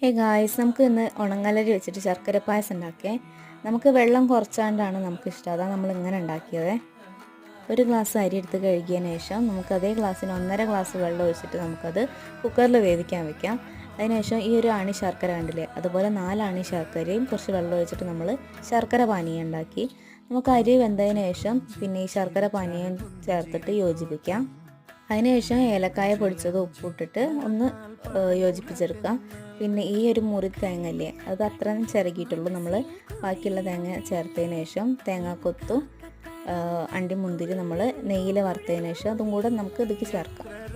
Hey guys, നമുക്ക് ഇന്ന് ഉണങ്ങലരി വെച്ചിട്ട് ശർക്കര പായസം ഉണ്ടാക്കിയേ. നമുക്ക് വെള്ളം കുറച്ചാണ്ടാണ് നമുക്കിഷ്ടം, അതാണ് നമ്മൾ ഇങ്ങനെ ഉണ്ടാക്കിയത്. ഒരു ഗ്ലാസ് അരി എടുത്ത് കഴുകിയതിന് ശേഷം നമുക്ക് അതേ ഗ്ലാസ്സിന് 1.5 ഗ്ലാസ് വെള്ളം ഒഴിച്ചിട്ട് നമുക്കത് കുക്കറിൽ വേവിക്കാൻ വെക്കാം. അതിനുശേഷം ഈ ഒരു ആണി ശർക്കര കണ്ടില്ലേ, അതുപോലെ 4 ആണി ശർക്കരയും കുറച്ച് വെള്ളം ഒഴിച്ചിട്ട് നമ്മൾ ശർക്കര പാനീയം ഉണ്ടാക്കി. നമുക്ക് അരി വെന്തതിന് ശേഷം പിന്നെ ഈ ശർക്കര പാനീയം ചേർത്തിട്ട് യോജിപ്പിക്കാം. അതിനുശേഷം ഏലക്കായ പൊടിച്ചത് ഉപ്പിട്ടിട്ട് ഒന്ന് യോജിപ്പിച്ചെടുക്കാം. പിന്നെ ഈ ഒരു മുറി തേങ്ങല്ലേ, അത് അത്രയും ചിരകിയിട്ടുള്ളൂ. നമ്മൾ ബാക്കിയുള്ള തേങ്ങ ചേർത്തതിന് ശേഷം തേങ്ങാക്കൊത്തും അണ്ടിമുന്തിരി നമ്മൾ നെയ്യിൽ വറുത്തതിന് ശേഷം അതും കൂടെ നമുക്ക് ഇതിലേക്ക് ചേർക്കാം.